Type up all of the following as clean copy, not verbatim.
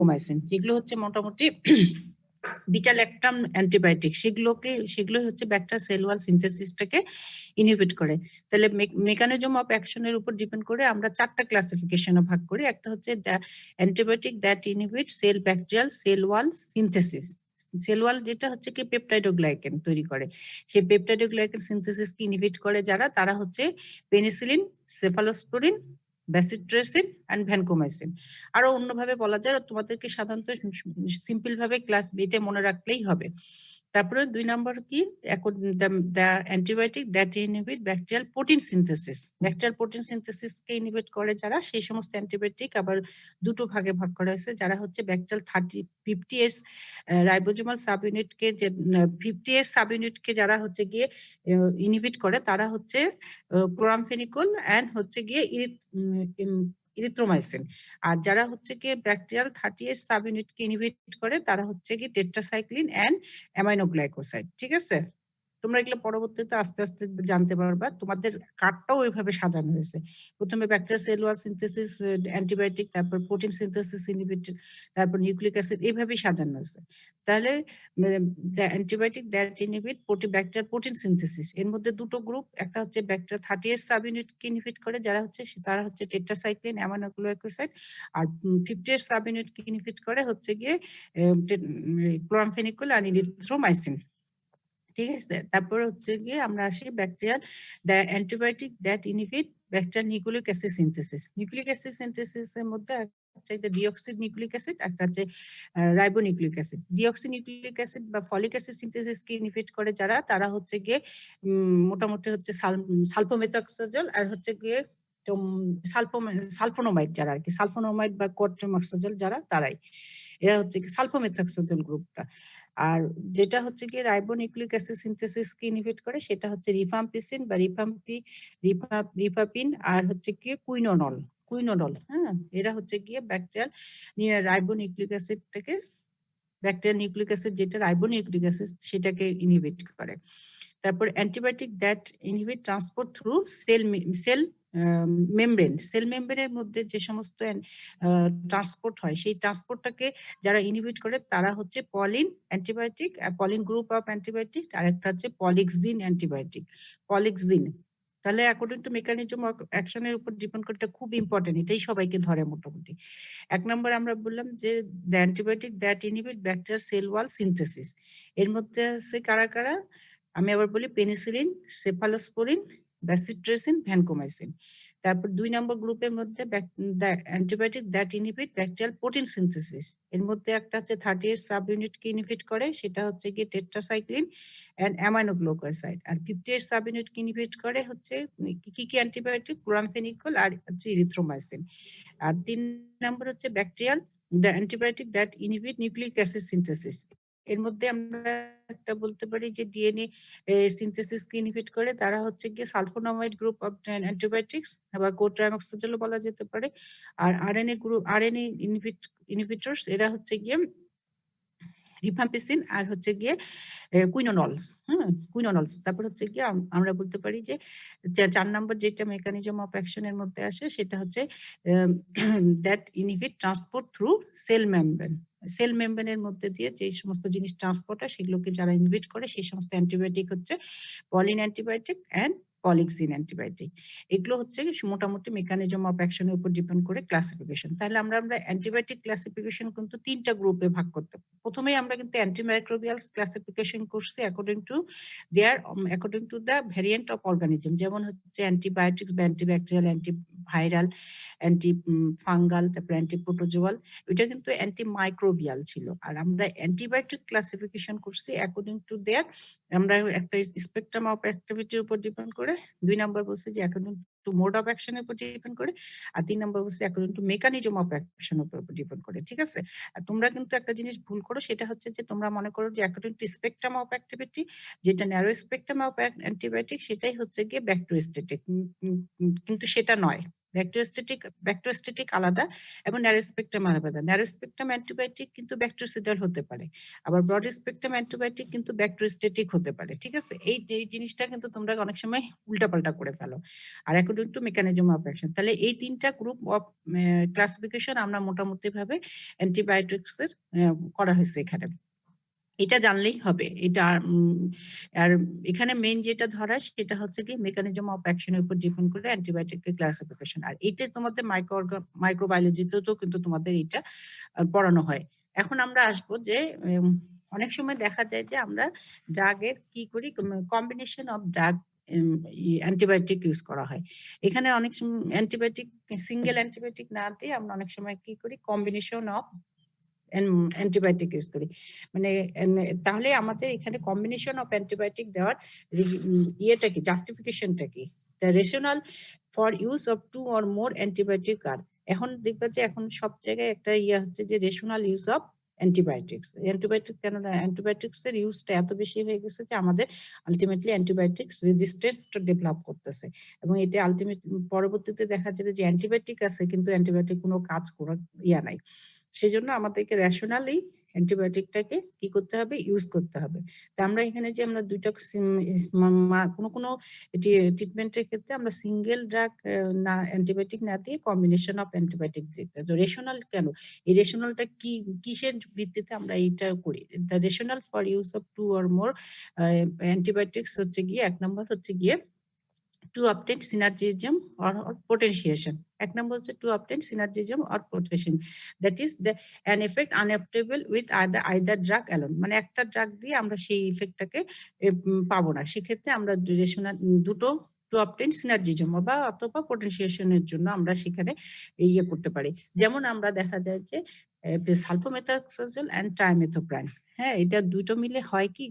Vancomycin, যেগুলো হচ্ছে মোটামুটি বিটা ল্যাকটাম অ্যান্টিবায়োটিক, সেগুলো হচ্ছে ব্যাকটেরিয়া সেল ওয়াল সিনথেসিসটাকে ইনহিবিট করে। তাহলে মেকানিজম অফ অ্যাকশনের উপর ডিপেন্ড করে আমরা 4টা ক্লাসিফিকেশনে ভাগ করি। একটা হচ্ছে antibiotic that inhibit cell bacterial cell wall synthesis. Cell wall যেটা হচ্ছে কি পেপটাইডোগ্লাইকেন তৈরি করে, সেই পেপটাইডোগ্লাইকেন সিনথেসিসকে ইনহিবিট করে যারা, তারা হচ্ছে পেনিসিলিন, সেফালোস্পোরিন, ব্যাসিট্রেসিন এন্ড ভ্যানকোমাইসিন। আরো অন্যভাবে বলা যায়, তোমাদেরকে সাধারণত সিম্পল ভাবে ক্লাস বিটা মনে রাখলেই হবে। তারপরে 2 নম্বর কি, the antibiotic that inhibit bacterial protein synthesis. Bacterial protein synthesis K inhibit করে যারা, সেই সমস্ত অ্যান্টিবায়োটিক আবার দুটো ভাগে ভাগ করা হয়েছে। যারা হচ্ছে ব্যাকটেরিয়াল 50S রাইবোজোমাল সাবইউনিটকে, যে 50S সাবইউনিটকে যারা হচ্ছে গিয়ে ইনহিবিট করে, তারা হচ্ছে ক্লোরামফেনিকল এন্ড হচ্ছে গিয়ে ইরিথ্রোমাইসিন। আর যারা হচ্ছে গিয়ে ব্যাকটেরিয়াল 30S সাবইউনিটকে ইনহিবিট করে, তারা হচ্ছে গিয়ে টেট্রাসাইক্লিন এন্ড অ্যামাইনোগ্লাইকোসাইড। ঠিক আছে, তোমরা এগুলো পরবর্তীতে আস্তে আস্তে জানতে পারবা। তোমাদের কার্ডটাও ওইভাবে সাজানো হয়েছে। প্রথমে bacteria sell wall synthesis antibiotic, তারপর প্রোটিন সিনথেসিস ইনহিবিটর, তারপর নিউক্লিক অ্যাসিড, এইভাবেই সাজানো হয়েছে। তাহলে antibiotic that inhibit bacterial protein synthesis, এর মধ্যে দুটো গ্রুপ। একটা হচ্ছে ব্যাকটেরিয়া 30S সাবইউনিটকে ইনহিবিট করে, যারা হচ্ছে তারা হচ্ছে টেট্রাসাইক্লিন অ্যামাইনোগ্লাইকোসাইড, আর 50S সাবইউনিটকে ইনহিবিট করে হচ্ছে গিয়ে ক্লোরামফেনিকল আর ইরিথ্রোমাইসিন। ঠিক আছে, তারপর হচ্ছে গিয়ে আমরা আসি bacterial the antibiotic that inhibit bacterial nucleic acid synthesis. Nucleic acid synthesis এর মধ্যে একটা ডিঅক্সি নিউক্লিক অ্যাসিড, একটা হচ্ছে ribonucleic acid. Deoxy nucleic acid বা ফলিক অ্যাসিড সিনথেসিস কে ইনহিবিট করে যারা, তারা হচ্ছে গিয়ে মোটামুটি হচ্ছে সালফোমেথক্সোজল আর হচ্ছে গিয়ে সালফোনোমাইড যারা আর কি, সালফোনোমাইড বা কোট্রিমক্সোজল যারা, তারাই এরা হচ্ছে কি সালফোমেথক্সোজল গ্রুপটা। আর যেটা হচ্ছে কি রাইবোনিউক্লিক অ্যাসিড সিনথেসিস কে ইনহিবিট করে, সেটা হচ্ছে রিফাম্পিসিন বা রিফাপিন আর হচ্ছে কি কুইনোনল। হ্যাঁ, এরা হচ্ছে গিয়ে ব্যাকটেরিয়াল রাইবোনিউক্লিক অ্যাসিডটাকে, ব্যাকটেরিয়াল নিউক্লিক অ্যাসিড যেটা রাইবোনিউক্লিক অ্যাসিড, সেটাকে ইনহিবিট করে। তারপর antibiotic that inhibit transport through cell membrane. Cell মেমব্রেনের মধ্যে যে সমস্ত ট্রান্সপোর্ট হয়, সেই ট্রান্সপোর্টটাকে যারা ইনহিবিট করে, তারা হচ্ছে polyene antibiotic, polyene group of antibiotic, আর একটা হচ্ছে পলিক্সিন অ্যান্টিবায়োটিক, পলিক্সিন। তাহলে অ্যাকর্ডিং টু মেকানিজম অফ অ্যাকশনের উপর ডিপেন্ড করতে খুব ইম্পর্টেন্ট, এটাই সবাইকে ধরে মোটামুটি। 1 নম্বর আমরা বললাম যে the antibiotic that inhibit bacterial cell wall synthesis. এর মধ্যে আছে কারা কারা, আমি আবার বলি, পেনিসিলিন, সেফালোস্পোরিন, ব্যাসিট্রেসিন, ভ্যানকোমাইসিন। তারপর 2 নম্বর গ্রুপের মধ্যে antibiotic that inhibit bacterial protein synthesis. এর মধ্যে একটা হচ্ছে 30S সাবইউনিটকে ইনহিবিট করে, সেটা হচ্ছে গিয়ে টেট্রাসাইক্লিন এন্ড অ্যামাইনোগ্লাইকোসাইড। আর 50S সাবইউনিটকে ইনহিবিট করে হচ্ছে কি অ্যান্টিবায়োটিক, ক্লোরামফেনিকল আর ইরিথ্রোমাইসিন। আর 3 নম্বর হচ্ছে bacterial the antibiotic that inhibit nucleic acid synthesis. এর মধ্যে আমরা একটা বলতে পারি যে ডিএনএ সিনথেসিস কে ইনহিবিট করে, তারা হচ্ছে গিয়ে সালফোনামাইড গ্রুপ অফ অ্যান্টিবায়োটিক্স, আবার কোট্রাইমক্সোজল বলা যেতে পারে। আর আরএনএ ইনহিবিটরস, এরা হচ্ছে গিয়ে রিফাম্পিসিন আর হচ্ছে গিয়ে কুইনোনলস। কুইনোনলস। তারপর হচ্ছে গিয়ে আমরা বলতে পারি যে 4 নম্বর যেটা মেকানিজম অফ অ্যাকশনের মধ্যে আসে, সেটা হচ্ছে that inhibit transport through cell membrane. Cell মেমব্রেনের মধ্যে দিয়ে যে সমস্ত জিনিস ট্রান্সপোর্ট হয়, সেগুলোকে যারা ইনহিবিট করে, সেই সমস্ত অ্যান্টিবায়োটিক হচ্ছে পলিন অ্যান্টিবায়োটিক এন্ড পলিক্সিন অ্যান্টিবায়োটিক। এগুলো হচ্ছে মোটামুটি মেকানিজম অফ অ্যাকশনের উপর ডিপেন্ড করে ক্লাসিফিকেশন। তাহলে আমরা অ্যান্টিবায়োটিক ক্লাসিফিকেশন কিন্তু 3টা গ্রুপে ভাগ করতে পারি। প্রথমেই আমরা কিন্তু অ্যান্টিমাইক্রোবিয়ালস ক্লাসিফিকেশন করছি according to the variant of organism. যেমন হচ্ছে অ্যান্টিবায়োটিক্স বা অ্যান্টিব্যাকটেরিয়াল, অ্যান্টিভাইরাল, অ্যান্টি ফাঙ্গাল, তারপর অ্যান্টিপ্রোটোজোয়াল, এটা কিন্তু অ্যান্টিমাইক্রোবিয়াল ছিল। আর আমরা অ্যান্টিবায়োটিক ক্লাসিফিকেশন করছি অ্যাকর্ডিং টু দেয়ার, আমরা একটা স্পেকট্রাম অফ অ্যাক্টিভিটির উপর ডিপেন্ড করে। 2 নম্বর বলছে যে অ্যাকর্ডিং টু মোড অফ অ্যাকশনের উপর ডিপেন্ড করে। আর 3 নম্বর বলছে অ্যাকর্ডিং টু মেকানিজম অফ অ্যাকশনের উপর ডিপেন্ড করে। ঠিক আছে, আর তোমরা কিন্তু একটা জিনিস ভুল করো, সেটা হচ্ছে যে তোমরা মনে করো যে according to spectrum of activity, যেটা ন্যারো স্পেকট্রাম অফ অ্যান্টিবায়োটিক, সেটাই হচ্ছে গিয়ে ব্যাকটেরিওস্ট্যাটিক, কিন্তু সেটা নয়। ব্যাকটেরিওস্ট্যাটিক আলাদা এবং ন্যারো স্পেকট্রাম আলাদা। ন্যারো স্পেকট্রাম অ্যান্টিবায়োটিক কিন্তু ব্যাকটেরিওসিডাল হতে পারে, আবার ব্রড স্পেকট্রাম অ্যান্টিবায়োটিক কিন্তু ব্যাকটেরিওস্ট্যাটিক হতে পারে। ঠিক আছে, এই জিনিসটা কিন্তু তোমরা অনেক সময় উল্টাপাল্টা করে ফেলো। আর according to mechanism of action, তাহলে এই তিনটা গ্রুপ অফ ক্লাসিফিকেশন আমরা মোটামুটি ভাবে অ্যান্টিবায়োটিক্স এর করা হয়েছে এখানে। এটা জানলেই হবে। এটা আর এখানে মেইন যেটা ধরা সেটা হচ্ছে কি মেকানিজম অফ অ্যাকশনের উপর ডিপেন্ড করে অ্যান্টিবায়োটিকের ক্লাসিফিকেশন। আর এটা তোমাদের মাইক্রোবায়োলজিতেও কিন্তু তোমাদের এটা পড়ানো হয়। এখন আমরা আসবো যে অনেক সময় দেখা যায় যে আমরা ড্রাগের কি করি, combination of drug antibiotic use করা হয়। এখানে অনেক অ্যান্টিবায়োটিক সিঙ্গেল অ্যান্টিবায়োটিক না দিয়ে আমরা অনেক সময় কি করি, কম্বিনেশন অফ অ্যান্টিবায়োটিক ইউজ করি। মানে তাহলে আমাদের এখানে কম্বিনেশন অফ অ্যান্টিবায়োটিক দেওয়ার ইয়েটা কি, জাস্টিফিকেশনটা কি? The rational for use of 2 or more antibiotic আর, এখন দেখবা যে এখন সব জায়গায় একটা ইয়ে হচ্ছে যে rational use of antibiotics. Antibiotic কেন, অ্যান্টিবায়োটিক্স এর ইউজটা এত বেশি হয়ে গেছে যে আমাদের আলটিমেটলি অ্যান্টিবায়োটিক্স রেজিস্ট্যান্সটা ডেভেলপ করতেছে, এবং এটা আলটিমেট পরবর্তীতে দেখা যাবে যে অ্যান্টিবায়োটিক আছে কিন্তু অ্যান্টিবায়োটিক কোনো কাজ করার ইয়া নাই। সেজন্য আমাদেরকে রেশনালি অ্যান্টিবায়োটিকটাকে কি করতে হবে, ইউজ করতে হবে। তা আমরা এখানে যে আমরা দুইটা কোনো ট্রিটমেন্টের ক্ষেত্রে আমরা সিঙ্গেল ড্রাগ না অ্যান্টিবায়োটিক না দিয়ে কম্বিনেশন অফ অ্যান্টিবায়োটিক দিতে, তো রেশনাল কেন, এই রেশনালটা কি কিসের ভিত্তিতে আমরা এইটা করি? The rational for use of 2 or more antibiotics হচ্ছে গিয়ে, এক নম্বর হচ্ছে গিয়ে to obtain synergism or potentiation. এক নম্বর হচ্ছে to obtain synergism or potentiation, that is an effect unobtainable with either drug alone, মানে একটা ড্রাগ দিয়ে আমরা সেই ইফেক্টটাকে পাবো না, সেক্ষেত্রে আমরা দুটো to obtain synergism বা অথবা potentiation-এর জন্য আমরা সেখানে ইয়ে করতে পারি। যেমন আমরা দেখা যায় যে সালফোমেথাক্সোজেল এন্ড ট্রাইমেথোপ্রান, হ্যাঁ, এটা দুটো মিলে হয় কি,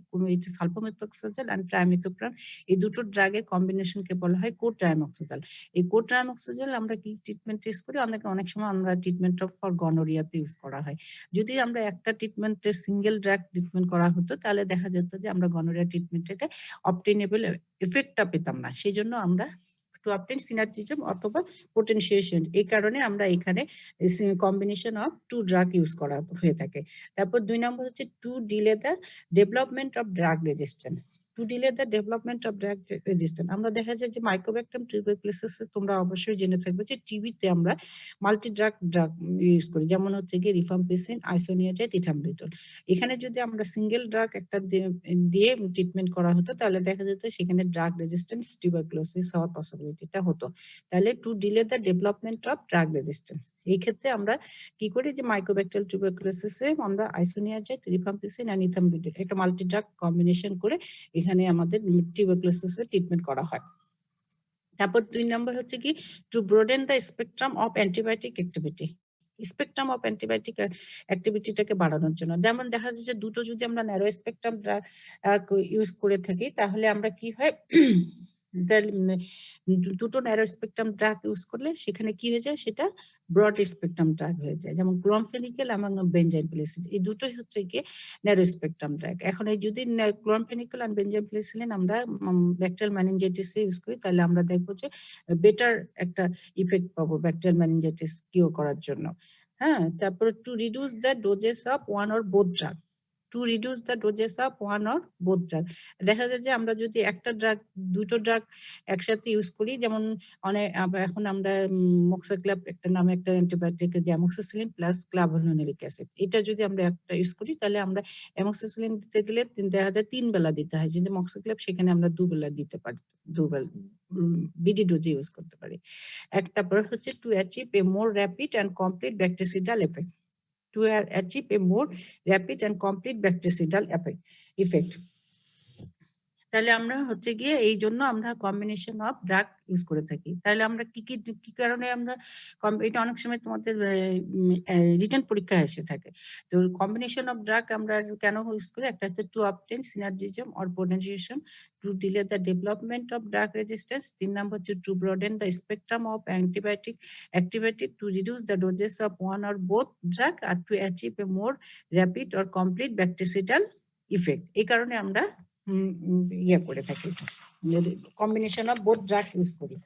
সালফোমেথাক্সোজেল এন্ড ট্রাইমেথোপ্রান এই দুটো ড্রাগের কম্বিনেশনকে বলা হয় কোট্রাইমক্সোজেল। এই কোট্রাইমক্সোজেল আমরা কি ট্রিটমেন্ট ইউজ করি, অনেক সময় আমরা ট্রিটমেন্ট ফর গনোরিয়াতে ইউজ করা হয়। যদি আমরা একটা ট্রিটমেন্টের সিঙ্গেল ড্রাগ ট্রিটমেন্ট করা হতো তাহলে দেখা যেত যে আমরা গনোরিয়া ট্রিটমেন্টে অবটেনেবল এফেক্টটা পেতাম না, সেই জন্য আমরা to obtain synergism অথবা potentiation, এই কারণে আমরা এখানে কম্বিনেশন অফ 2 ড্রাগ ইউজ করা হয়ে থাকে। তারপর 2 নম্বর হচ্ছে to delay the development of drug resistance, to delay the development of drug resistance। আমরা দেখা যায় যে মাইক্রোব্যাকটেরিয়াম টিউবারকুলোসিস তোমরা অবশ্যই জেনে থাকবে যে টিবিতে আমরা মাল্টি ড্রাগ ইউজ করি, যেমন হচ্ছে কি রিফাম্পিসিন, আইসোনিয়াজাইড, ইথাম্বিটল। এখানে যদি আমরা সিঙ্গেল ড্রাগ একটা দিয়ে ট্রিটমেন্ট করা হতো তাহলে দেখা যেত সেখানে ড্রাগ রেজিস্ট্যান্স টিউবারকুলোসিস হওয়ার পসিবিলিটিটা হতো। তাহলে two delay the development of drug resistance, এই ক্ষেত্রে আমরা কি করি যে মাইক্রোব্যাকটেরিয়াল টিউবারকুলোসিসে আমরা আইসোনিয়াজাইড, রিফাম্পিসিন এন্ড ইথাম্বিটল একটা মাল্টি ড্রাগ কম্বিনেশন করে এখানে আমাদের টিউবারকুলোসিসের ট্রিটমেন্ট করা হয়। তারপর 2 নম্বর হচ্ছে কি to broaden the spectrum of antibiotic activity, spectrum of antibiotic অ্যাক্টিভিটিটাকে বাড়ানোর জন্য। যেমন দেখা যাচ্ছে যে দুটো যদি আমরা ন্যারো স্পেকট্রাম ড্রাগ ইউজ করে থাকি তাহলে আমরা কি হয় দুটো ন্যারো স্পেকট্রাম ড্রাগ ইউজ করলে সেখানে কি হয়ে যায়, সেটা ব্রড স্পেকট্রাম ড্রাগ হয়ে যায়। যেমন ক্লোরমফেনিকেল এবং বেনজাইল পেনিসিলিন এই দুটোই হচ্ছে গিয়ে ন্যারো স্পেকট্রাম ড্রাগ। এখন এই যদি ক্লোরমফেনিকেল আর বেনজাইল পেনিসিলিন আমরা ব্যাকটেরিয়াল মেনিনজাইটিসে ইউজ করি তাহলে আমরা দেখবো যে বেটার একটা ইফেক্ট পাবো ব্যাকটেরিয়াল মেনিনজাইটিস কিওর করার জন্য। হ্যাঁ, তারপরে two reduce the doses of one or both drug, two reduce the doses of one or both drug. দেখা যায় যে আমরা যদি একটা ড্রাগ দুটো ড্রাগ একসাথে ইউজ করি, যেমন এখন আমরা মক্সাক্লাব একটা নামে একটা অ্যান্টিবায়োটিক, যে অ্যামোক্সিসিলিন প্লাস ক্লাভোনোলিক অ্যাসিড, এটা যদি আমরা একটা ইউজ করি তাহলে আমরা অ্যামোক্সিসিলিন দিতে গেলে দেখা যায় 3 বেলা দিতে হয়, কিন্তু মক্সাক্লাব সেখানে আমরা 2 বেলা দিতে পারি, 2 বেলা বিডি ডোজে ইউজ করতে পারি। একটা পর হচ্ছে two achieve a more rapid and complete bactericidal effect, to achieve a more rapid and complete bactericidal effect। তাহলে আমরা হচ্ছে গিয়ে এই জন্য আমরা কম্বিনেশন অফ ড্রাগ ইউজ করে থাকি। তাহলে আমরা কি কারণে আমরা এটা অনেক সময় তোমাদের রিটেন পরীক্ষায় এসে থাকে। তো কম্বিনেশন অফ ড্রাগ আমরা কেন ইউজ করি, একটা হচ্ছে to obtain synergism or potentiation, to delay the development of drug resistance, 3 number হচ্ছে to broaden the spectrum of antibiotic activity, to reduce the doses of one or both drug, আর to achieve a more rapid or complete bactericidal effect. এই কারণে আমরা ইয়ে করে থাকি, combination of both drug use করি।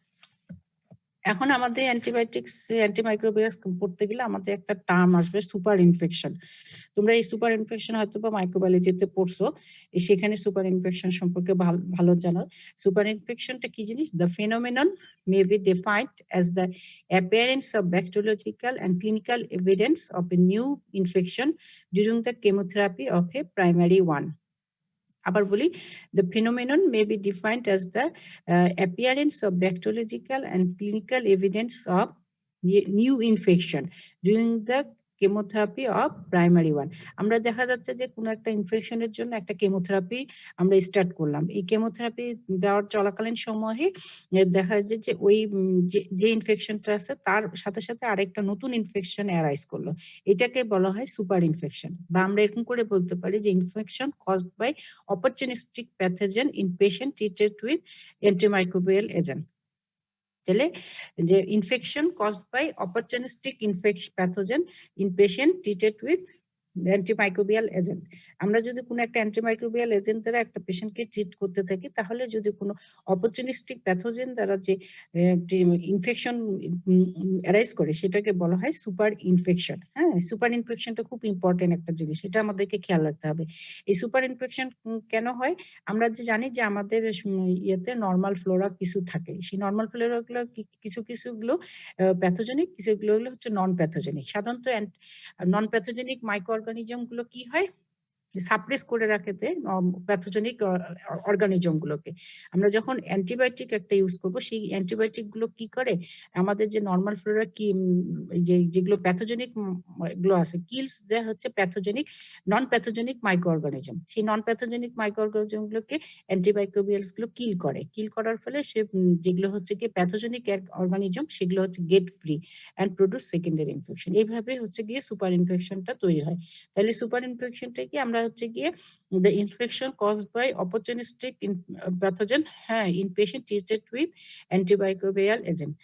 এখন আমাদের অ্যান্টিবায়োটিক্স অ্যান্টিমাইক্রোবিয়ালস পড়তে গেলে আমাদের একটা টার্ম আসবে সুপার ইনফেকশন। তোমরা এই সুপার ইনফেকশন হয়তো বা মাইক্রোবায়োলজিতে পড়ছো, সেখানে সুপার ইনফেকশন সম্পর্কে ভালো জানো। সুপার ইনফেকশনটা কি জিনিস? The phenomenon may be defined as the appearance of bacteriological and clinical evidence of a new infection during the chemotherapy of a primary one. আবার বলি, the phenomenon may be defined as the appearance of bacteriological and clinical evidence of new infection during the chemotherapy of primary one. আমরা দেখা যাচ্ছে যে কোনো একটা ইনফেকশনের জন্য একটা কেমোথেরাপি আমরা স্টার্ট করলাম। এই কেমোথেরাপি দেওয়ার চলাকালীন সময়ে দেখা যায় যে ওই যে ইনফেকশনটা আছে তার সাথে সাথে আরেকটা নতুন ইনফেকশন অ্যারাইজ করলো, এটাকে বলা হয় সুপার ইনফেকশন। বা আমরা এরকম করে বলতে পারি যে infection caused by opportunistic pathogen in patient treated with antimicrobial agent। তাহলে যে infection caused by opportunistic pathogen in patient treated with antimicrobial agent. আমরা যদি কোনো একটা অ্যান্টিমাইক্রোবিয়াল এজেন্ট দ্বারা একটা পেশেন্টকে ট্রিট করতে থাকি, তাহলে যদি কোনো অপরচুনিস্টিক প্যাথোজেন দ্বারা যে ইনফেকশন অ্যারাইজ করে সেটাকে বলা হয় সুপার ইনফেকশন। হ্যাঁ, সুপার ইনফেকশনটা খুব ইম্পর্টেন্ট একটা জিনিস, এটা আমাদেরকে খেয়াল রাখতে হবে। এই সুপার ইনফেকশন কেন হয়? আমরা যে জানি যে আমাদের ইয়েতে নর্মাল ফ্লোরা কিছু থাকে, সেই নর্মাল ফ্লোরা গুলো কিছু গুলো প্যাথোজেনিক, কিছুগুলো হচ্ছে নন প্যাথোজেনিক। সাধারণত নন প্যাথোজেনিক মাইক্রো অর্গানিজম গুলো কি হয়, সাপ্রেস করে রাখতে প্যাথোজেনিক অর্গানিজম গুলোকে। আমরা যখন অ্যান্টিবায়োটিক একটা ইউজ করব, সেই অ্যান্টিবায়োটিক গুলো কি করে আমাদের যে নর্মাল ফ্লোরা কি যেগুলো প্যাথোজেনিক গুলো আছে, কিলস দেয়া হচ্ছে প্যাথোজেনিক নন প্যাথোজেনিক মাইক্রো অর্গানিজম। সেই নন প্যাথোজেনিক মাইক্রো অর্গানিজম গুলোকে অ্যান্টিমাইক্রোবিয়ালস গুলো কিল করার ফলে সে যেগুলো হচ্ছে কি প্যাথোজেনিক অর্গানিজম সেগুলো হচ্ছে gate free and produce secondary infection. এইভাবে হচ্ছে গিয়ে সুপার ইনফেকশনটা তৈরি হয়। তাহলে সুপার ইনফেকশনটা কি আমরা হচ্ছে গিয়ে the infection caused by opportunistic pathogen, হ্যাঁ, in patient treated with antimicrobial agent।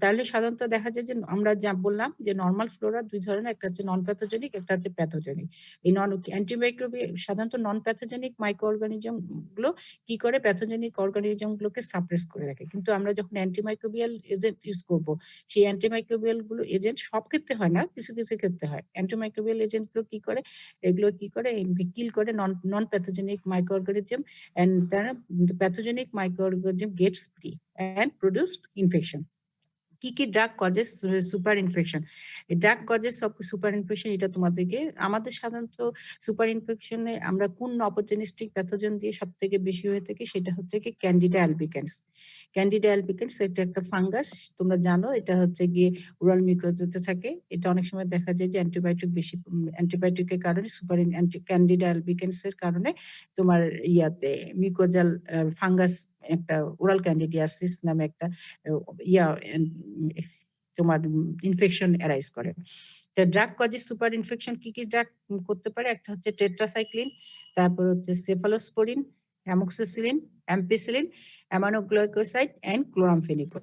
তাহলে সাধারণত দেখা যায় যে আমরা যা বললাম যে নর্মাল ফ্লোরা দুই ধরনের, একটা হচ্ছে নন প্যাথোজেনিক, একটা হচ্ছে প্যাথোজেনিক। এই অ্যান্টিমাইক্রোবিয়াল সাধারণত নন প্যাথোজেনিক মাইক্রো অর্গানিজম গুলো কি করে প্যাথোজেনিক অর্গানিজম গুলোকে সাপ্রেস করে রাখে। কিন্তু আমরা যখন অ্যান্টিমাইক্রোবিয়াল এজেন্ট ইউজ করব, সেই অ্যান্টিমাইক্রোবিয়াল গুলো এজেন্ট সব ক্ষেত্রে হয় না, কিছু কিছু ক্ষেত্রে হয়। অ্যান্টিমাইক্রোবিয়াল এজেন্ট গুলো কি করে, এগুলো কি করে কিল করে non pathogenic microorganism, and the pathogenic microorganism gets free and produced infection। কি drug causes super infection? Drug causes of super infection, এটা তোমাদেরকে আমাদের সাধারণত সুপার ইনফেকশনে আমরা কোন অপরচুনিস্টিক প্যাথোজেন দিয়ে সব থেকে বেশি হয়ে থাকে, সেটা হচ্ছে কি ক্যান্ডিডা অ্যালবিকেন্স। ক্যান্ডিডা অ্যালবিকেন্স এটা একটা ফাঙ্গাস, তোমরা জানো, এটা হচ্ছে গিয়ে ওরাল মিউকোজাতে থাকে। এটা অনেক সময় দেখা যায় যে অ্যান্টিবায়োটিকের কারণে ক্যান্ডিডা অ্যালবিকেন্স এর কারণে তোমার ইয়াতে মিউকোজাল ফাঙ্গাস, একটা ওরাল ক্যান্ডিডিয়াসিস নামে একটা তোমার ইনফেকশন অ্যারাইজ করে। ড্রাগ কজেস সুপার ইনফেকশন কি ড্রাগ করতে পারে? একটা হচ্ছে টেট্রাসাইক্লিন, তারপর হচ্ছে cephalosporin, amoxicillin, ampicillin, aminoglycoside and chloramphenicol.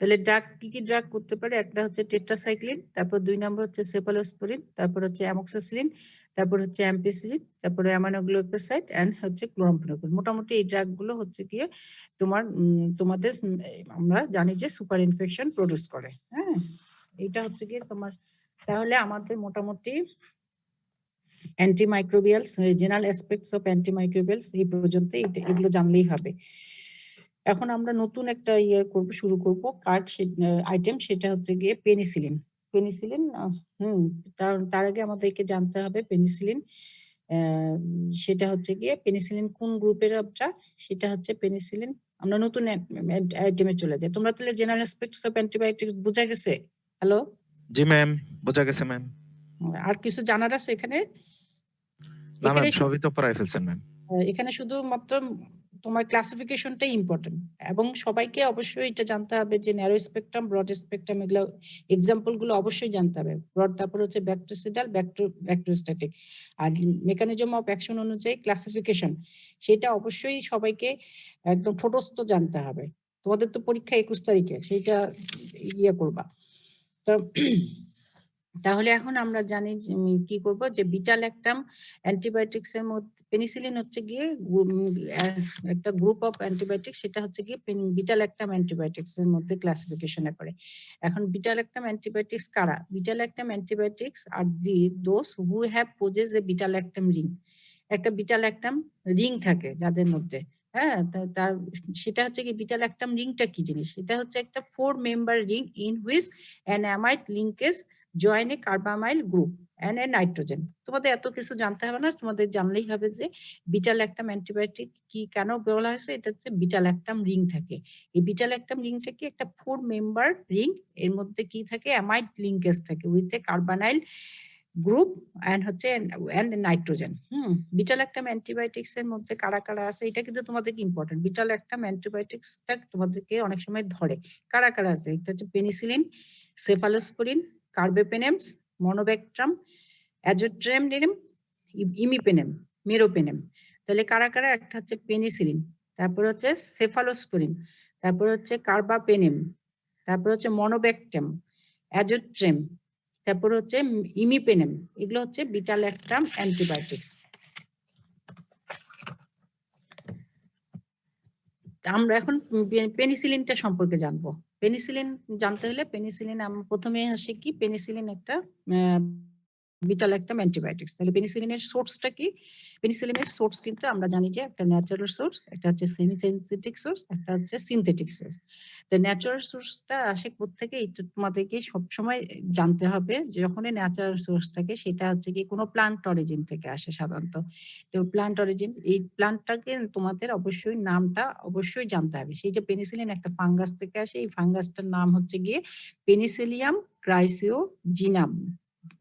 তাহলে ড্রাগ কি ড্রাগ করতে পারে? একটা হচ্ছে টেট্রাসাইক্লিন, তারপর 2 নম্বর হচ্ছে সেফালোস্পোরিন, তারপর হচ্ছে অ্যামোক্সিসিলিন, তারপর হচ্ছে অ্যাম্পিসিলিন, তারপরে অ্যামাইনোগ্লাইকোসাইড এন্ড হচ্ছে ক্লোরামফেনিকোল। মোটামুটি এই ড্রাগ গুলো হচ্ছে গিয়ে তোমাদের আমরা জানি যে সুপার ইনফেকশন প্রডিউস করে। হ্যাঁ, এটা হচ্ছে গিয়ে তোমার, তাহলে আমাদের মোটামুটি অ্যান্টিমাইক্রোবিয়ালস, জেনারেল অ্যাসপেক্টস অফ অ্যান্টিমাইক্রোবিয়ালস এই পর্যন্ত, এগুলো জানলেই হবে। এখন আমরা নতুন একটা শুরু করব কার্ড আইটেম, সেটা হচ্ছে গিয়ে পেনিসিলিন। পেনিসিলিন তার আগে আমাদেরকে জানতে হবে পেনিসিলিন সেটা হচ্ছে গিয়ে পেনিসিলিন কোন গ্রুপের ড্রাগ, সেটা হচ্ছে পেনিসিলিন। আমরা নতুন আইটেমে চলে যাই। তোমরা তাহলে জেনারেল অ্যাসপেক্টস অফ অ্যান্টিবায়োটিক্স বুঝা গেছে? হ্যালো, জি ম্যাম, বোঝা গেছে ম্যাম। আর কিছু জানার আছে এখানে? না ম্যাম, সবই তো পড়াই ফেলছেন ম্যাম। এখানে শুধুমাত্র তোমার ক্লাসিফিকেশনটাই ইম্পর্টেন্ট, এবং সবাইকে অবশ্যই এটা জানতে হবে যে ন্যারো স্পেকট্রাম, ব্রড স্পেকট্রাম, এগুলো এক্সাম্পল গুলো অবশ্যই জানতে হবে। ব্রড, তারপর হচ্ছে ব্যাকটেরিসাইডাল, ব্যাকটেরিওস্ট্যাটিক, আর মেকানিজম অফ অ্যাকশন অনুযায়ী ক্লাসিফিকেশন, সেটা অবশ্যই সবাইকে একদম ঠোঁটস্থ জানতে হবে। তোমাদের তো পরীক্ষা 21 তারিখে, সেটা করবা। তো তাহলে এখন আমরা জানি যে কি করব, যে বিটা ল্যাকটাম অ্যান্টিবায়োটিক্স এর মধ্যে পেনিসিলিন হচ্ছে গিয়ে একটা গ্রুপ অফ অ্যান্টিবায়োটিক, সেটা হচ্ছে গিয়ে বিটা ল্যাকটাম অ্যান্টিবায়োটিক্স এর মধ্যে ক্লাসিফিকেশনে পড়ে। এখন বিটা ল্যাকটাম অ্যান্টিবায়োটিক্স কারা? Beta lactam antibiotics R those who have poses A beta lactam ring. একটা বিটা ল্যাকটাম রিং থাকে যাদের মধ্যে, হ্যাঁ, তার সেটা হচ্ছে কি বিটা ল্যাকটাম রিংটা কি জিনিস? এটা হচ্ছে একটা 4 member ring in which an amide linkage join a carbamyl group and a nitrogen. তোমাদের এত কিছু জানতে হবে না, তোমাদের জানলেই হবে যে বিটা ল্যাকটাম অ্যান্টিবায়োটিক কি কেন বলা হয়েছে, এটা হচ্ছে বিটা ল্যাকটাম রিং থাকে। এই বিটা ল্যাকটাম রিংটা কি একটা 4 মেম্বার রিং, এর মধ্যে কি থাকে অ্যামাইড লিঙ্কেজ থাকে with a carbonyl group and হচ্ছে এন্ড নাইট্রোজেন। বিটা ল্যাকটাম অ্যান্টিবায়োটিক্স এর মধ্যে কারা কারা আছে, এটা কিন্তু তোমাদেরকে ইম্পর্টেন্ট। বিটা ল্যাকটাম অ্যান্টিবায়োটিক্সটা তোমাদেরকে অনেক সময় ধরে। কারা কারা আছে? এটা হচ্ছে পেনিসিলিন, সেফালোস্পোরিন, কার্বেপেনেমস, মনোব্যাকট্রাম, অ্যাজোট্রেমডিনম, ইমিপেনেম, মেরোপেনেম। তাহলে কারা কারা? একটা হচ্ছে পেনিসিলিন, তারপর হচ্ছে সেফালোস্পোরিন, তারপর হচ্ছে কার্বাপেনেম, তারপর হচ্ছে মনোব্যাকট্রাম, অ্যাজোট্রেম, তারপর হচ্ছে ইমিপেনেম। এগুলো হচ্ছে বিটা ল্যাকটাম অ্যান্টিবায়োটিক্স। আমরা এখন পেনিসিলিনটা সম্পর্কে জানবো। পেনিসিলিন জানতে হলে পেনিসিলিন আমরা প্রথমে আসে কি, পেনিসিলিন একটা বিটা ল্যাকটাম অ্যান্টিবায়োটিক্স। তাহলে পেনিসিলিনের সোর্সটা কি? পেনিসিলিনের সোর্স কিন্তু আমরা জানি যে একটা ন্যাচারাল সোর্স, একটা হচ্ছে সেমি সিনথেটিক সোর্স, একটা হচ্ছে সিনথেটিক সোর্স। তো ন্যাচারাল সোর্সটা আসে কোত্থেকে, এটা তোমাদেরকে সবসময় জানতে হবে। যখনই ন্যাচারাল সোর্স থাকে সেটা হচ্ছে কি কোনো প্লান্ট অরিজিন থেকে আসে সাধারণত। তো প্লান্ট অরিজিন, এই প্লান্টটাকে তোমাদের অবশ্যই নামটা অবশ্যই জানতে হবে। সেই যে পেনিসিলিন একটা ফাঙ্গাস থেকে আসে, এই ফাঙ্গাসটার নাম হচ্ছে গিয়ে পেনিসিলিয়াম ক্রাইসিওজিনাম।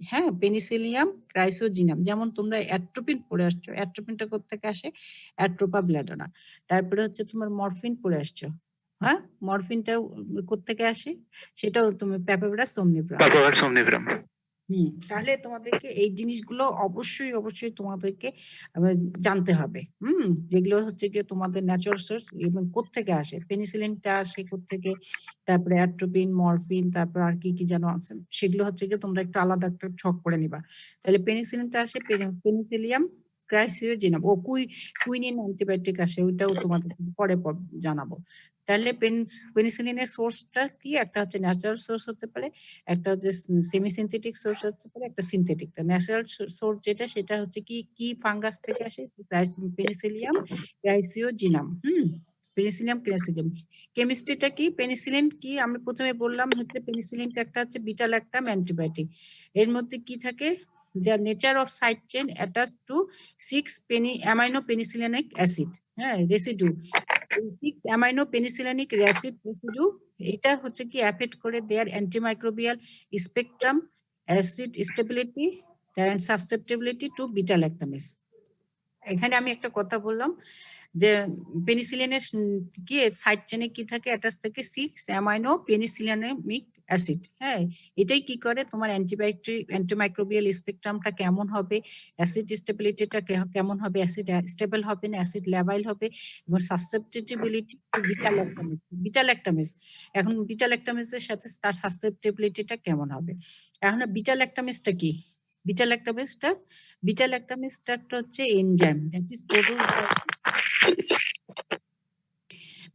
হ্যাঁ, পেনিসিলিয়াম ক্রাইসোজিনাম। যেমন তোমরা অ্যাট্রোপিন পড়ে আসছো, অ্যাট্রোপিনটা কোত্থেকে আসে? অ্যাট্রোপা ব্ল্যাডোনা। তারপরে হচ্ছে তোমার মরফিন পড়ে আসছো, হ্যাঁ, মরফিনটা কোত্থেকে আসে? সেটাও তুমি প্যাপাভরাস সোমনিফেরাম। তাহলে তোমাদেরকে এই জিনিসগুলো অবশ্যই অবশ্যই তোমাদেরকে জানতে হবে। যেগুলো হচ্ছে গিয়ে তোমাদের ন্যাচারাল সোর্স এবং কোত্থেকে আসে। পেনিসিলিনটা আসে কোত্থেকে, তারপরে অ্যাট্রোপিন, মরফিন, তারপর আর কি কি যেন আছে, সেগুলো হচ্ছে গিয়ে তোমরা একটু আলাদা একটা ছক করে নিবা। তাহলে পেনিসিলিনটা আসে পেনিসিলিয়াম ক্রাইসিওজিনাম। ও কুইনিন অ্যান্টিবায়োটিক আসে, ওইটাও তোমাদের পরে জানাবো। তাহলে পেনিসিলিনের সোর্সটা কি? একটা হচ্ছে ন্যাচারাল সোর্স হতে পারে, একটা হচ্ছে সেমি সিনথেটিক সোর্স হতে পারে, একটা সিনথেটিক। ন্যাচারাল সোর্স যেটা, সেটা হচ্ছে কি কি ফাঙ্গাস থেকে আসে? পেনিসিলিয়াম ক্রাইসিওজিনাম। পেনিসিলিয়াম ক্রাইসিওজিনাম। কেমিস্ট্রিটা কি? পেনিসিলিন কি আমি প্রথমে বললাম হচ্ছে পেনিসিলিনটা একটা হচ্ছে বিটা ল্যাকটাম অ্যান্টিবায়োটিক। এর মধ্যে কি থাকে? The nature of side chain attached to 6 amino penicillinic acid, হ্যাঁ, residue. 6 amino penicillinic acid residue, এটা হচ্ছে কি অ্যাফেক্ট করে their antimicrobial spectrum, acid stability and susceptibility to beta lactamase. এখানে আমি একটা কথা বললাম যে পেনিসিলিনের কি সাইড চেনে কি থাকে, অ্যাটাচ থেকে 6 অ্যামাইনো পেনিসিলিনিক অ্যাসিড। হ্যাঁ, এটাই কি করে তোমার অ্যান্টিমাইক্রোবিয়াল স্পেকট্রামটা কেমন হবে, অ্যাসিড স্টেবিলিটিটা কেমন হবে, অ্যাসিড স্টেবল হবে না অ্যাসিড লেভেল হবে, এবং সাসসেপ্টিবিলিটি টু বিটা ল্যাকটামেজ। এখন বিটা ল্যাকটামেজের সাথে তার সাসসেপ্টিবিলিটিটা কেমন হবে। এখন বিটা ল্যাকটামেজটা কি? বিটা ল্যাকটামেজটা একটা হচ্ছে এনজাইম দ্যাট ইজ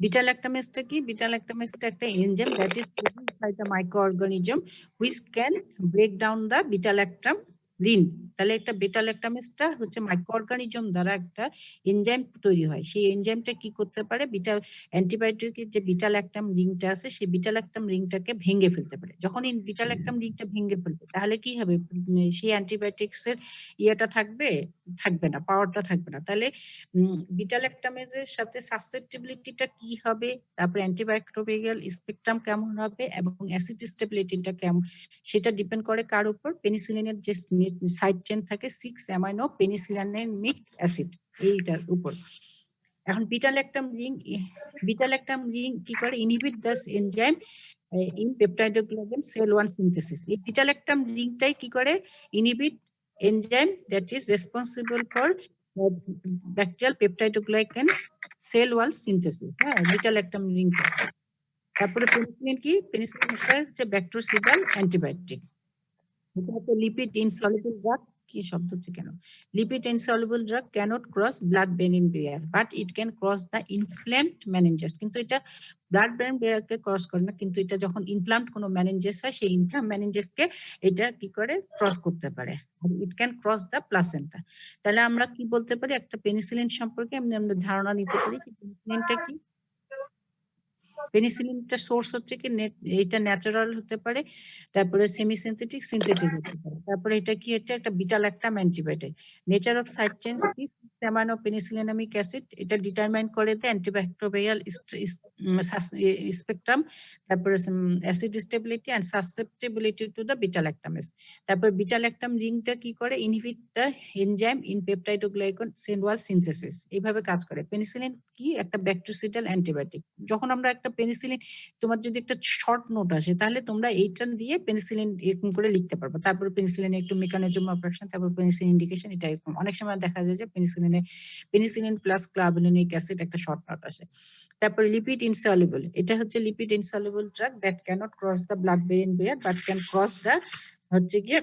বিটা ল্যাকটামেজটা কি? বিটা ল্যাকটামেজটা একটা enzyme that is produced by the microorganism which can break down the beta lactam ring. তাহলে একটা বিটা ল্যাকটামেজটা হচ্ছে মাইক্রোঅর্গানিজম দ্বারা একটা এনজাইম তৈরি হয়। সেই এনজাইমটা কি করতে পারে? অ্যান্টিবায়োটিকের যে বিটা ল্যাকটাম রিংটা আছে, সেই বিটা ল্যাকটাম রিংটাকে ভেঙে ফেলতে পারে। যখন এই বিটা ল্যাকটাম রিংটা ভেঙে ফেলবে, তাহলে কি হবে? সেই অ্যান্টিবায়োটিক্স এর ইয়েটা থাকবে? থাকবে না, পাওয়ারটা থাকবে না। তাহলে বিটা ল্যাকটামেজের সাথে সাসসেপ্টিবিলিটিটা কি হবে, তারপর অ্যান্টিমাইক্রোবিয়াল স্পেকট্রাম কেমন হবে, এবং অ্যাসিড স্টেবিলিটিটা কেমন, সেটা ডিপেন্ড করে কার উপর? পেনিসিলিনের যে সাইড চেন থাকে 6 অ্যামাইনো পেনিসিলিনিক অ্যাসিড, এইটার উপর। এখন বিটা ল্যাকটাম রিং কি করে? Inhibit this enzyme in peptidoglycan cell 1 synthesis. এই বিটা ল্যাকটাম রিংটাই কি করে? Inhibit enzyme that is responsible for bacterial peptidoglycan cell 1 synthesis. হ্যাঁ, বিটা ল্যাকটাম রিংটা। তারপরে পেনিসিলিন কি? পেনিসিলিন একটা হচ্ছে ব্যাকটেরিসাইডাল অ্যান্টিবায়োটিক। এটা হচ্ছে লিপিড ইনসলিবল ড্রাগ, কি শব্দ হচ্ছে কেন, lipid insoluble drug can't cross blood brain barrier but it can cross the inflamed meninges. কিন্তু এটা ব্লাড ব্রেন ব্যারিয়ারকে ক্রস করে না, কিন্তু এটা যখন ইনফ্লামড কোনো মেনিনজাস হয় সেই ইনফ্লাম মেনিনজাসকে এটা কি করে ক্রস করতে পারে, ইট ক্যান ক্রস দ্য প্লাসেন্টা। তাহলে আমরা কি বলতে পারি, একটা পেনিসিলিন সম্পর্কে আমরা ধারণা নিতে পারি যে পেনিসিলিনটা কি, পেনিসিলিনটা সোর্স হচ্ছে কি এটা ন্যাচারাল হতে পারে, তারপরে সেমি সিনথেটিক, সিনথেটিক হতে পারে, তারপরে এটা কি, এটা একটা beta lactam antibiotic. Nature of side change কি, অ্যামাইনো পেনিসিলিনামিক অ্যাসিড, এটা ডিটারমাইন করে দেয় অ্যান্টিব্যাকটেরিয়াল স্পেকট্রাম, তারপরে acid stability and susceptibility to the beta lactamase. তারপর বিটা ল্যাকটাম রিংটা কি করে, inhibit the enzyme in peptidoglycan cell wall synthesis, এইভাবে কাজ করে। পেনিসিলিন কি, একটা ব্যাকটেরিসাইডাল অ্যান্টিবায়োটিক। যখন আমরা একটা পেনিসিলিন, তোমার যদি একটা শর্ট নোট আসে তাহলে তোমরা এইটা দিয়ে পেনিসিলিন এরকম করে লিখতে পারবে, তারপর পেনিসিলিন একটু মেকানিজম অফ অ্যাকশন, তারপর পেনিসিলিন ইন্ডিকেশন, এটা এরকম অনেক সময় দেখা যায় যে পেনিসিলিন প্লাস ক্লাভিনুনিক অ্যাসিড একটা শর্ট নোট আসে। তারপর লিপিড ইনসলিবল, এটা হচ্ছে lipid insoluble drug that cannot cross the blood brain barrier but can cross the হচ্ছে গিয়ে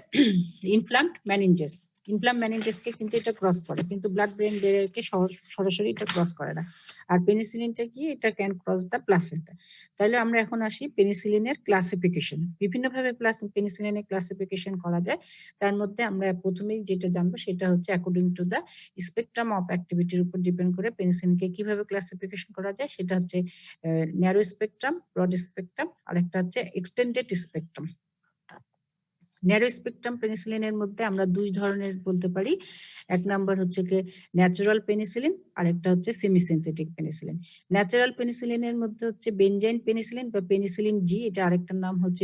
ইনফ্লামড মেনিনজাস। ইনফ্লাম মেনিনজাসকে কিন্তু এটা ক্রস করে, কিন্তু ব্লাড ব্রেন ব্যারিয়ারকে সরাসরি এটা ক্রস করে না। আর পেনিসিলিনটা কি, এটা ক্যান ক্রস দ্য প্লাসেন্টা। তাহলে আমরা এখন আসি পেনিসিলিনের ক্লাসিফিকেশন। বিভিন্নভাবে পেনিসিলিনের ক্লাসিফিকেশন করা যায়, তার মধ্যে আমরা প্রথমেই যেটা জানবো সেটা হচ্ছে according to the spectrum of অ্যাক্টিভিটির উপর ডিপেন্ড করে পেনিসিলিনকে কিভাবে ক্লাসিফিকেশন করা যায়, সেটা হচ্ছে ন্যারো স্পেকট্রাম, ব্রড স্পেকট্রাম, আর একটা হচ্ছে এক্সটেন্ডেড স্পেকট্রাম। ন্যারো স্পেকট্রাম পেনিসিলিনের মধ্যে আমরা দুই ধরনের বলতে পারি, এক নাম্বার হচ্ছে কি ন্যাচারাল পেনিসিলিন, আর একটা হচ্ছে সেমি সিনথেটিক পেনিসিলিন। ন্যাচারাল পেনিসিলিনের মধ্যে হচ্ছে বেনজাইন পেনিসিলিন বা পেনিসিলিন জি, এটা আরেকটার নাম হচ্ছে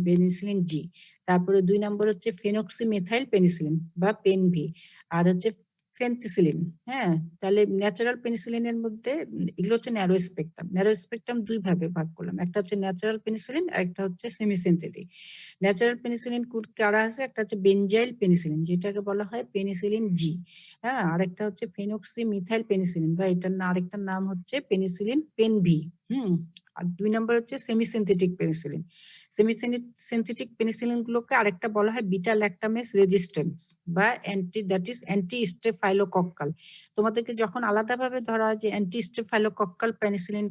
পেনিসিলিন জি। তারপরে দুই নম্বর হচ্ছে ফেনক্সিমেথাইল পেনিসিলিন বা পেনভি, আর হচ্ছে ফেন্থিসিলিন। হ্যাঁ, তাহলে ন্যাচারাল পেনিসিলিনের মধ্যে এগুলো হচ্ছে ন্যারো স্পেকট্রাম। ন্যারো স্পেকট্রাম দুই ভাবে ভাগ করলাম, একটা হচ্ছে ন্যাচারাল পেনিসিলিন আর একটা হচ্ছে সেমি সিনথেটিক। ন্যাচারাল পেনিসিলিন কারা আছে, একটা হচ্ছে বেনজাইল পেনিসিলিন যেটাকে বলা হয় পেনিসিলিন জি, হ্যাঁ, আরেকটা হচ্ছে ফেনক্সিমিথাইল পেনিসিলিন বা এটার আরেকটার নাম হচ্ছে পেনিসিলিন পেনভি। আর দুই নম্বর হচ্ছে semi synthetic penicillin. Semi synthetic penicillin গুলোকে আরেকটা বলা হয় বিটা ল্যাকটামেজ রেজিস্ট্যান্স বা অ্যান্টি স্টেফাইলোকক্কাল। তোমাদেরকে যখন আলাদাভাবে ধরা হয় যে অ্যান্টি স্টেফাইলোকক্কাল পেনিসিলিন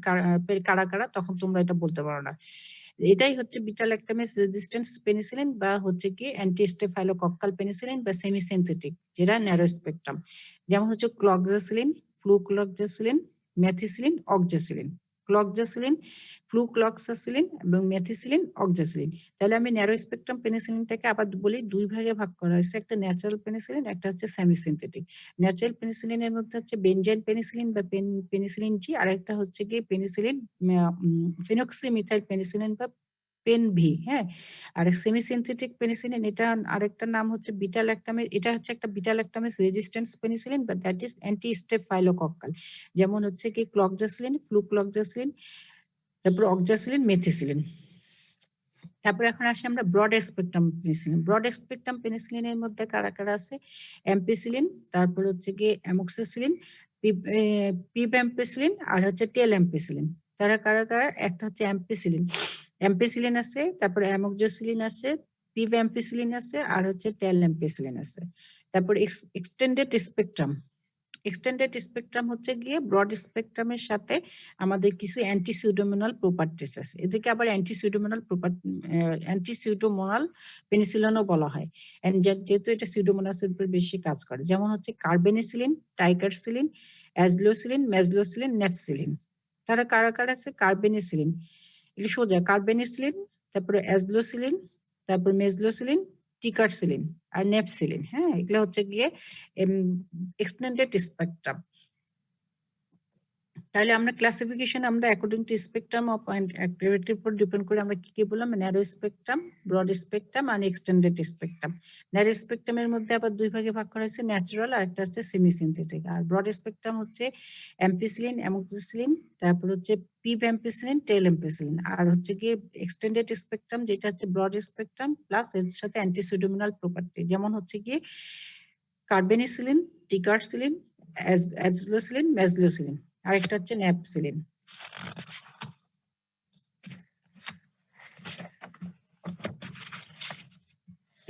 কারা কারা, তখন তোমরা এটা বলতে পারো না। এটাই হচ্ছে বিটা ল্যাকটামেজ রেজিস্ট্যান্স পেনিসিলিন বা হচ্ছে কি অ্যান্টি স্টেফাইলোকক্কাল পেনিসিলিন বা সেমি সিনথেটিক, যেটা ন্যারো স্পেকট্রাম। যেমন হচ্ছে cloxacillin, flucloxacillin, methicillin, oxacillin. Cloxacillin, flucloxacillin এবং মেথিসিলিন, অক্সাসিলিন। তাহলে আমি ন্যারো স্পেকট্রাম পেনিসিলিনটাকে আবার বলি, দুই ভাগে ভাগ করা হয়েছে, একটা ন্যাচারাল পেনিসিলিন, একটা হচ্ছে সেমি সিনথেটিক। ন্যাচারাল পেনিসিলিনের মধ্যে হচ্ছে বেনজাইন পেনিসিলিন বা পেনিসিলিন জি, আর একটা হচ্ছে কি পেনিসিলিন ফেনক্সিমিথাইল পেনিসিলিন বা পেনভি। হ্যাঁ, আর সেমি সিনথেটিক পেনিসিলিন, এটা আরেকটা নাম হচ্ছে বিটা ল্যাকটামেজ, এটা হচ্ছে একটা বিটা ল্যাকটামেজ রেজিস্ট্যান্স পেনিসিলিন বা দ্যাট ইজ অ্যান্টি স্টেফাইলোকক্কাল। যেমন হচ্ছে কি ক্লক্সাসিলিন, ফ্লুক্লক্সাসিলিন, তারপর অক্সাসিলিন, মেথিসিলিন। তারপর এখন আসি আমরা broad spectrum penicillin. Broad spectrum পেনিসিলিনের মধ্যে কারা কারা আছে, অ্যাম্পিসিলিন, তারপর হচ্ছে কি অ্যামোক্সিসিলিন, পিবএমপিসিলিন, আর হচ্ছে টেল এমপিসিলিন। তারা কারা কারা, একটা হচ্ছে অ্যাম্পিসিলিন, অ্যাম্পিসিলিন আছে, তারপরে অ্যামোক্সিসিলিন আছে, পিবএমপিসিলিন আছে, আর হচ্ছে টেল এমপিসিলিন আছে। তারপর এক্সটেন্ডেড স্পেকট্রাম। এক্সটেন্ডেড স্পেকট্রাম হচ্ছে গিয়ে ব্রড স্পেকট্রামের সাথে আমাদের কিছু অ্যান্টিসিউডোমোনাল প্রপার্টিস আছে, এদেরকে আবার অ্যান্টিসিউডোমোনাল পেনিসিলিনও বলা হয়। যেহেতু এটা সিউডোমোনাসের উপর বেশি কাজ করে, যেমন হচ্ছে কার্বেনিসিলিন, টাইকারসিলিন, অ্যাজলোসিলিন, মেজলোসিলিন, নেফসিলিন। তারা কারা কারা আছে, কার্বেনিসিলিন, এটা সোজা কার্বেনিসিলিন, তারপরে অ্যাজলোসিলিন, তারপর মেজলোসিলিন, টিকারসিলিন আর নেপসিলিন। হ্যাঁ, এগুলো হচ্ছে গিয়ে এক্সটেন্ডেড স্পেকট্রাম। তাহলে আমরা ক্লাসিফিকেশন আমরা অ্যাকর্ডিং টু স্পেকট্রাম অফ অ্যাক্টিভিটির উপর ডিপেন্ড করে আমরা কি কি বললাম, ন্যারো স্পেকট্রাম, ব্রড স্পেকট্রাম আর এক্সটেন্ডেড স্পেকট্রাম। ন্যারো স্পেকট্রামের মধ্যে আবার দুই ভাগে ভাগ করা হয়েছে, ন্যাচারাল আর একটা হচ্ছে সেমি সিনথেটিক। আর ব্রড স্পেকট্রাম হচ্ছে অ্যাম্পিসিলিন, অ্যামোক্সিসিলিন, তারপর হচ্ছে পিবএমপিসিলিন, টেল এমপিসিলিন। আর হচ্ছে কি এক্সটেন্ডেড স্পেকট্রাম, যেটা হচ্ছে ব্রড স্পেকট্রাম প্লাস এর সাথে অ্যান্টিসিউডোমিনাল প্রপার্টি, যেমন হচ্ছে কি কার্বেনিসিলিন, টিকারসিলিন, অ্যাজলোসিলিন, মেজলোসিলিন, আরেকটা হচ্ছে ন্যাপসিলিন।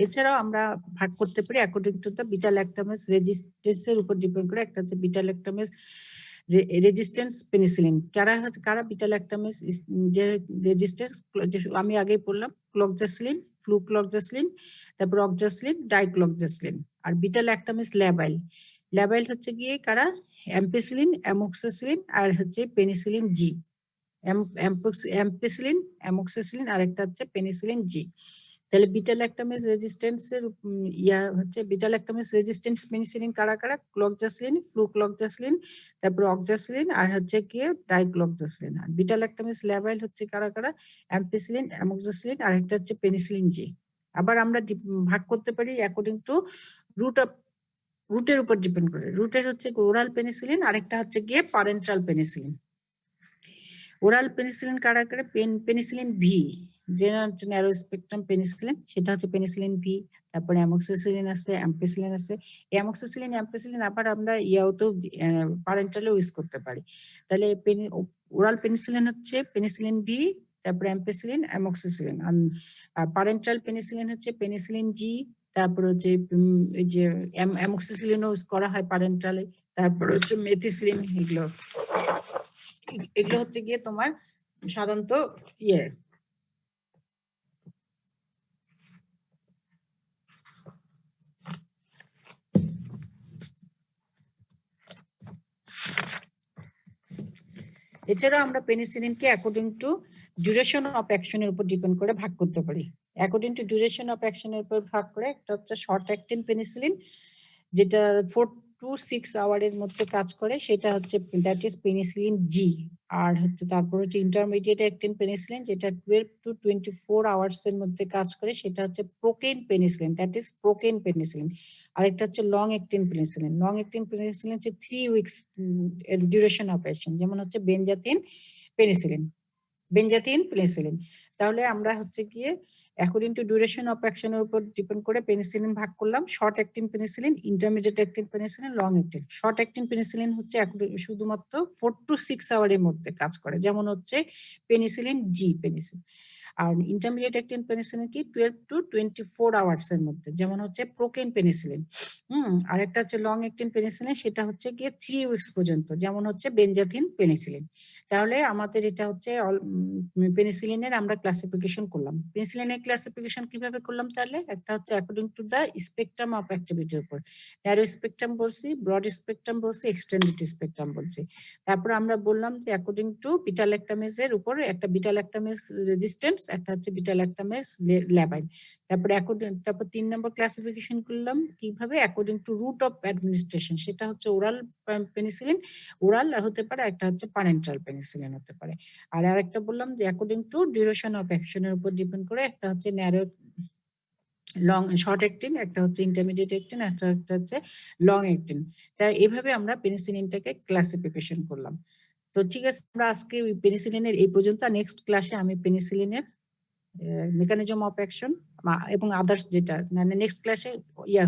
এছাড়াও আমরা ভাগ করতে পারি according to the beta lactamase রেজিস্ট্যান্সের উপর ডিপেন্ড করে। একটা হচ্ছে বিটা ল্যাকটামেজ রেজিস্ট্যান্স পেনিসিলিন। কারা বিটা ল্যাকটামেজ যে রেজিস্ট্যান্স, আমি আগেই বললাম ক্লক্সাসিলিন, ফ্লুক্লক্সাসিলিন, তারপর অক্সাসিলিন, ডাইক্লক্সাসিলিন। আর বিটা ল্যাকটামেজ ল্যাবাইল। ল্যাবাইল হচ্ছে গিয়ে কারা, অ্যাম্পিসিলিন, অ্যামোক্সাসিলিন আর হচ্ছে পেনিসিলিন জি। অ্যাম্পিসিলিন, অ্যামোক্সাসিলিন আর একটা হচ্ছে পেনিসিলিন জি। তাহলে বিটা ল্যাকটামেজ রেজিস্ট্যান্সের হচ্ছে বিটা ল্যাকটামেজ রেজিস্ট্যান্স পেনিসিলিন কারা কারা, ক্লক্সাসিলিন, ফ্লুক্লক্সাসিলিন, তারপর অক্সাসিলিন আর হচ্ছে কি ডাইক্লক্সাসিলিন। আর বিটা ল্যাকটামেজ ল্যাবাইল হচ্ছে কারা কারা, অ্যাম্পিসিলিন, অ্যামোক্সাসিলিন আর একটা হচ্ছে পেনিসিলিন জি। আবার আমরা ভাগ করতে পারি অ্যাকর্ডিং টু রুটের উপর ডিপেন্ড করে। রুটের হচ্ছে ওরাল পেনিসিলিন, আরেকটা হচ্ছে গিয়ে প্যারেন্টাল পেনিসিলিন। ওরাল পেনিসিলিন কারা কারা, পেনিসিলিন ভি, যেটা হচ্ছে ন্যারো স্পেকট্রাম পেনিসিলিন, সেটা হচ্ছে পেনিসিলিন ভি। তারপরে অ্যামোক্সিসিলিন আছে, অ্যাম্পিসিলিন আছে। অ্যামোক্সিসিলিন, অ্যাম্পিসিলিন আবার আমরা ইয়াতেও প্যারেন্টালেও ইউজ করতে পারি। তাহলে ওরাল পেনিসিলিন হচ্ছে পেনিসিলিন ভি, তারপরে অ্যাম্পিসিলিন, অ্যামোক্সিসিলিন। আর প্যারেন্টাল পেনিসিলিন হচ্ছে পেনিসিলিন জি, তারপর হচ্ছে এই যে অ্যামোক্সিসিলিনও ইউজ করা হয় প্যারেন্টালে, তারপর হচ্ছে মেথিসিলিন। এগুলো হচ্ছে গিয়ে তোমার সাধারণত এছাড়াও আমরা পেনিসিলিনকে অ্যাকর্ডিং টু ডিউরেশন অফ অ্যাকশনের উপর ডিপেন্ড করে ভাগ করতে পারি। অ্যাকর্ডিং টু ডিউরেশন অফ অ্যাকশনের উপর ভাগ করে একটা হচ্ছে শর্ট অ্যাক্টিং পেনিসিলিন, যেটা 4 to 6 আওয়ারের মধ্যে কাজ করে, সেটা হচ্ছে দ্যাট ইজ পেনিসিলিন জি। আর হচ্ছে তারপর হচ্ছে ইন্টারমিডিয়েট অ্যাক্টিং পেনিসিলিন, যেটা 12 to 24 আওয়ার্স এর মধ্যে কাজ করে, সেটা হচ্ছে প্রোকেন পেনিসিলিন, দ্যাট ইজ প্রোকেন পেনিসিলিন। আরেকটা হচ্ছে long acting penicillin. Long acting penicillin হচ্ছে 3 উইকস ডিউরেশন অফ অ্যাকশন, যেমন হচ্ছে বেনজাথিন পেনিসিলিন, বেনজাথিন পেনিসিলিন। তাহলে আমরা হচ্ছে গিয়ে অ্যাকর্ডিং টু ডিউরেশন অফ অ্যাকশনের উপর ডিপেন্ড করে পেনিসিলিন ভাগ করলাম। Short acting penicillin, intermediate acting penicillin, long acting. Short acting penicillin হচ্ছে শুধুমাত্র 4 to 6 আওয়ারের মধ্যে কাজ করে, যেমন হচ্ছে পেনিসিলিন জি পেনিসিলিন। আর ইন্টারমিডিয়েট অ্যাক্টিং পেনিসিলিন কি 12 to 24 আওয়ার্স এর মধ্যে, যেমন হচ্ছে প্রোকেন পেনিসিলিন। আর একটা হচ্ছে লং অ্যাক্টিং পেনিসিলিন, সেটা হচ্ছে গিয়ে 3 উইকস পর্যন্ত, যেমন হচ্ছে বেনজাথিন পেনিসিলিন। তাহলে আমাদের এটা হচ্ছে পেনিসিলিনের আমরা ক্লাসিফিকেশন করলাম। পেনিসিলিনের ক্লাসিফিকেশন কিভাবে করলাম তাহলে, একটা হচ্ছে according to the spectrum of অ্যাক্টিভিটির উপর, ন্যারো স্পেকট্রাম বলছি, ব্রড স্পেকট্রাম বলছি, এক্সটেন্ডেড স্পেকট্রাম বলছি। তারপর আমরা বললাম যে অ্যাকর্ডিং টু বিটা ল্যাকটামেজের উপর একটা বিটা ল্যাকটামেজ রেজিস্ট্যান্স, একটা হচ্ছে বিটা ল্যাকটামেজ ল্যাবাইল। তারপর 3 নম্বর ক্লাসিফিকেশন করলাম কিভাবে, according to route of administration, সেটা হচ্ছে ওরাল পেনিসিলিন, ওরাল হতে পারে, একটা হচ্ছে প্যারেন্টাল পেনিসিলিন হতে পারে। আর আরেকটা বললাম যে অ্যাকর্ডিং টু ডিউরেশন অফ অ্যাকশনের উপর ডিপেন্ড করে, একটা হচ্ছে ন্যারো লং শর্ট অ্যাক্টিং, একটা হচ্ছে ইন্টারমিডিয়েট অ্যাক্টিং, একটা হচ্ছে লং অ্যাক্টিং। তাই এভাবে আমরা পেনিসিলিনটাকে ক্লাসিফিকেশন করলাম। তো ঠিক আছে, আমরা আজকে পেনিসিলিনের এই পর্যন্ত। নেক্সট ক্লাসে আমি পেনিসিলিনের মেকানিজম অফ অ্যাকশন এবং আদার্স, যেটা মানে নেক্সট ক্লাসে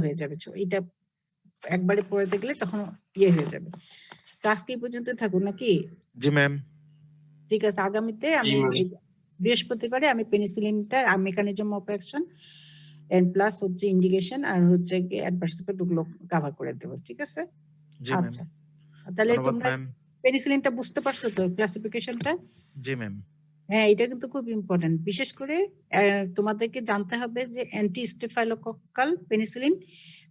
হয়ে যাবে, এটা একবারে পড়ে দেখলে তখন হয়ে যাবে। তো আজকে এই পর্যন্ত থাকুন নাকি? জি ম্যাম। ঠিক আছে, আগামীতে আমি বৃহস্পতিবারে আমি পেনিসিলিনটা mechanism of action and plus হচ্ছে ইন্ডিকেশন আর হচ্ছে অ্যাডভার্স ইফেক্ট গুলো কভার করে দেব। ঠিক আছে? জি ম্যাম। আচ্ছা, তাহলে ধন্যবাদ তোমরা ম্যাম। পেনিসিলিনটা বুঝতে পারছো তো, ক্লাসিফিকেশনটা? জি ম্যাম। হ্যাঁ, এটা কিন্তু খুব ইম্পর্টেন্ট। বিশেষ করে তোমাদেরকে জানতে হবে যে অ্যান্টি স্টেফাইলোকক্কাল পেনিসিলিন,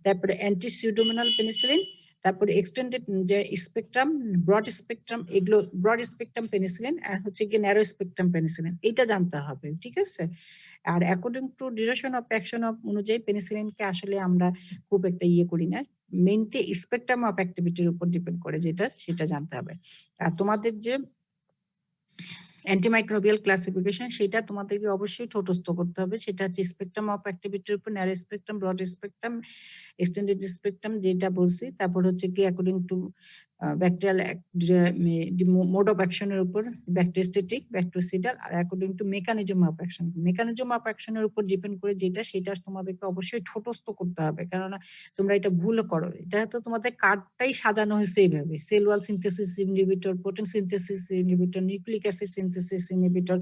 তারপরে অ্যান্টি সিউডোমোনাল পেনিসিলিন, তারপরে এক্সটেন্ডেড যে স্পেকট্রাম, ব্রড স্পেকট্রাম, এগুলো ব্রড স্পেকট্রাম পেনিসিলিন, আর হচ্ছে গিয়ে ন্যারো স্পেকট্রাম পেনিসিলিন, এটা জানতে হবে। ঠিক আছে? আর according to duration of action of অনুযায়ী পেনিসিলিনকে আসলে আমরা খুব একটা করি না, মেইনলি স্পেকট্রাম অফ অ্যাক্টিভিটির উপর ডিপেন্ড করে, সেটা জানতে হবে। আর তোমাদের যে অ্যান্টিমাইক্রোবিয়াল ক্লাসিফিকেশন, সেটা তোমাদেরকে অবশ্যই ঠোঁটস্থ করতে হবে। সেটা হচ্ছে স্পেকট্রাম অফ অ্যাক্টিভিটির উপর narrow spectrum, broad spectrum, extended spectrum, যেটা বলছি। তারপর হচ্ছে কি according to bacterial mode of অ্যাকশনের উপর ব্যাকটেরিস্টেটিক, ব্যাকটেরিসিডাল, আর according to mechanism of action. Mechanism of অ্যাকশনের উপর ডিপেন্ড করে সেটা তোমাদেরকে অবশ্যই ঠোঁটস্থ করতে হবে, কেননা তোমরা এটা ভুল করো। এটা তো তোমাদের কার্ডটাই সাজানো হয়েছে এইভাবে, sell wall synthesis inhibitor, protein synthesis inhibitor, nucleic acid synthesis inhibitor,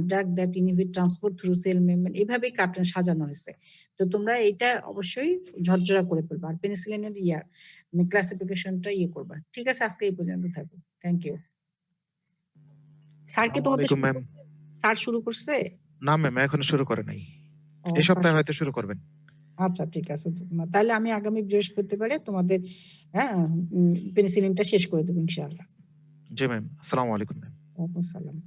drug that inhibit transport through cell membrane, এইভাবেই কার্ড সাজানো হয়েছে। তো তো তোমরা এইটা অবশ্যই ঝরঝরা করে ফেলবা। আর পেনিসিলিনের ক্লাসিফিকেশনটা করবা। ঠিক আছে, আজকে এই পর্যন্ত থাকো। Thank you. স্যার কি আসসালামু তোমাদের আলাইকুম শুরু ম্যাম। করছে? স্যার শুরু করছে? না ম্যাম, এখনো শুরু করে নাই। ও এই স্যার সপ্তাহে হয়তো শুরু করবেন। আচ্ছা, ঠিক আছে। তাহলে আমি আগামী বৃহস্পতিবারে তোমাদের পেনিসিলিনটা শেষ করে দেবো ইনশাআল্লাহ। জি ম্যাম। আসসালামু আলাইকুম ম্যাম। ওয়ালাইকুম আসসালাম।